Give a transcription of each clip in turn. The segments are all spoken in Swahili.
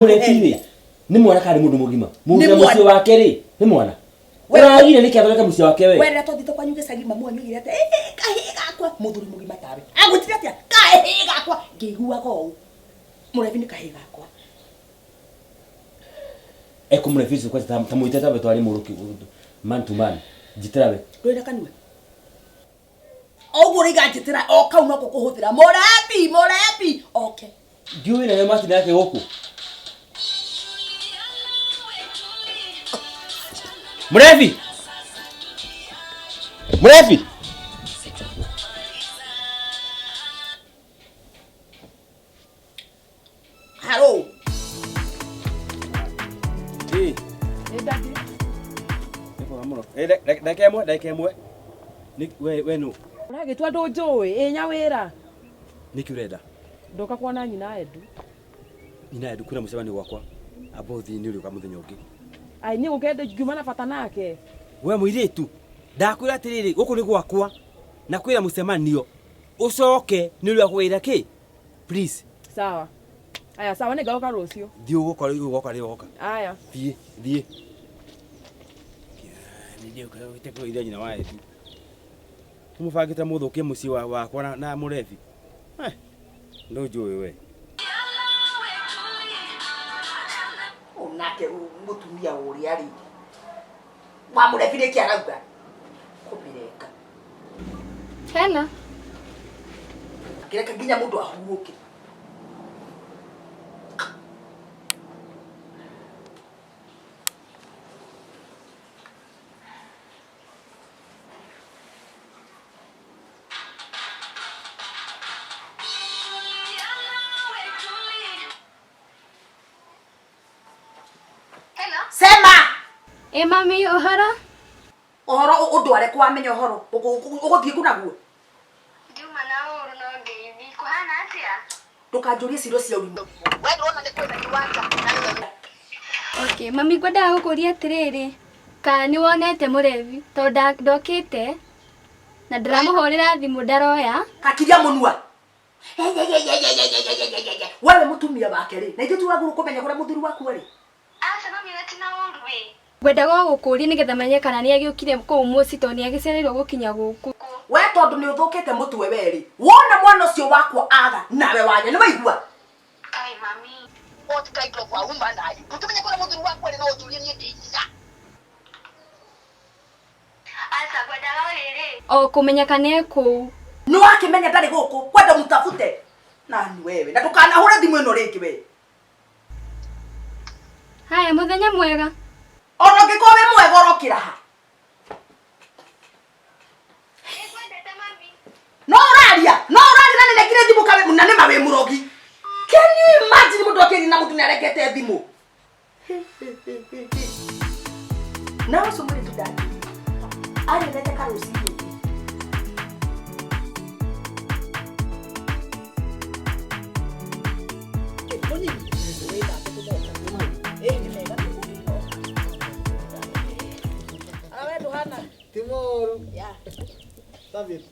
Murefi ni mwana kari mundu mugima. Mugira mucio wake ri ni mwana. Uragire ni kiathoreka mucio wake we. Wera to thito kwanyu gicagi mamu anyugire ate kahi gakwa muthuri mugima tawe. Agutire atia kahi gakwa ngiguaga ou. Murefi ni kahi gakwa. Eko murefi kwa tamuiteta betwari muruki man to man. Jitirabe. Ndwenda kanwe. Oguri gajitira o kau no kukuhuthira murefi okay. Ndiwe na mati yake huko. Murefi! Hello. Daddy. Epo amuro. Dake mwe. Ni we no. Uragitwa ndunjui nya wira. Niki urenda? Ndoka kuona nyina Edu. Nyina Edu kuna musebani wakwa. Abothi ni uri kamuthenya ungi. Ai ni ukende ngiuma na bata nake. We muiritu. Ndakwira atiriri guku ni gwakwa. Na kwira musemanio. Ucoke ni uri akwira ki? Please. Sawa. Aya sawa ni gauka rucio. Thio guka rioka. Aya. Thie. Ni ndio kwa uteko ira nyina wa Edu. Umufagita muthukie muci wakwa na murefi. Ndojui we. Onake mutumia uri ari. Wa murefi ni kiarauga. Kubireka. Hena. Kireka ginya mundu ahuruke. Sema! Mami ohoro? Ohoro udware kwa menyo ohoro. Uguthie kunaguo. Ndiuma na uru no ngeithii kuhana atia? Ndukanjurie ciro cia urimo. We ndona ni kwenda kiwanja. Okay, mami ngwenda gukuria atiriri. Ka ni wonete murevi tonda ndokite na ndiramuhurira thimu ndaroya. Kakiria munua. Wewe mutumia wake ri. Na ithu tuwaguru kumenya kuria muthuri waku ri. Aca mami wetina uru wi. Ngwenda gukuria nigetha menye kana ni agiukire kuu muci to ni agicereirwo gukinya guku. We tondu ni uthukite mutwe weri. Wona mwana ucio wakwa aga nawe wanya ni waigua. Ai mami. Otikaitwo kwa umba nayo. Tukimenye kuria muthuri wakwa ri no ujurie ni ndiza. Aca ngwenda riri. O kumenya kana kuu. Ni wakimenya ndari guku kwenda mutafute. Nani wewe? Na tukanahure thimu ino ringi we. Haya muthenya mwega. Ona ngikowe mwega urokira ha. No raria na negire thimu kawe munane mawe murogi. Can you imagine mundu akiri na mutu ni arekete thimu? Na usumuri tudani. Ari lete karusi. Timor. Ya. David.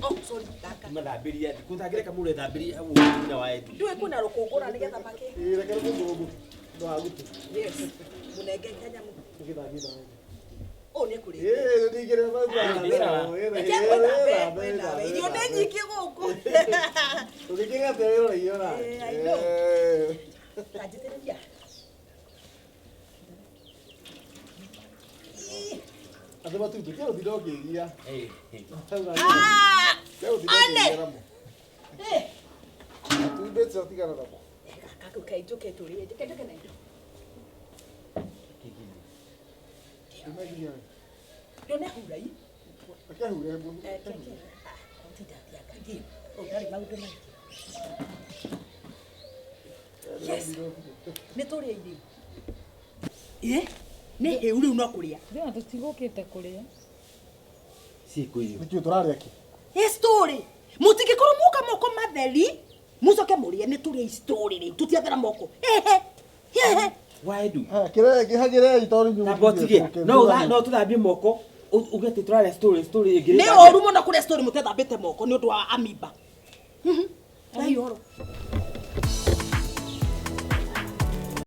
Oh, sorry, kaka. Madhabiria, kutagire kamule dhabiria au na wa Edu. Ndiwe kuna rukungura nigetha make. Rekera mundu ndo agutu. Yes. Munenge Kenya mu. Tukithagira. Oh, ni kuri. Ndigire mabwa. Irio ni nyiki guku. Tukikinga tero iona. I know. Tajiteria. Adema tu kero didogeria. Ane. Tu betsa tigana nabo. Kaka ukaijoke turi. Joke na. Tumegia. Yone hurai. Akahure mu. Yes. Ni turi iri. Ni heuri no kuria. Ndio tutigukite kuria. Si kuiyo. Nikio turari aki. Story. Mutigikoro muka moko matheri. Mucoke murie ni turi story ri. Tutiathera moko. Wa Edu. Kire gihagire itori nyu. Na botige. No tuthambie moko. Ugete turare story igire. Ni oru muno kuria story mutethambite moko ni undu wa amiba. Dai oro.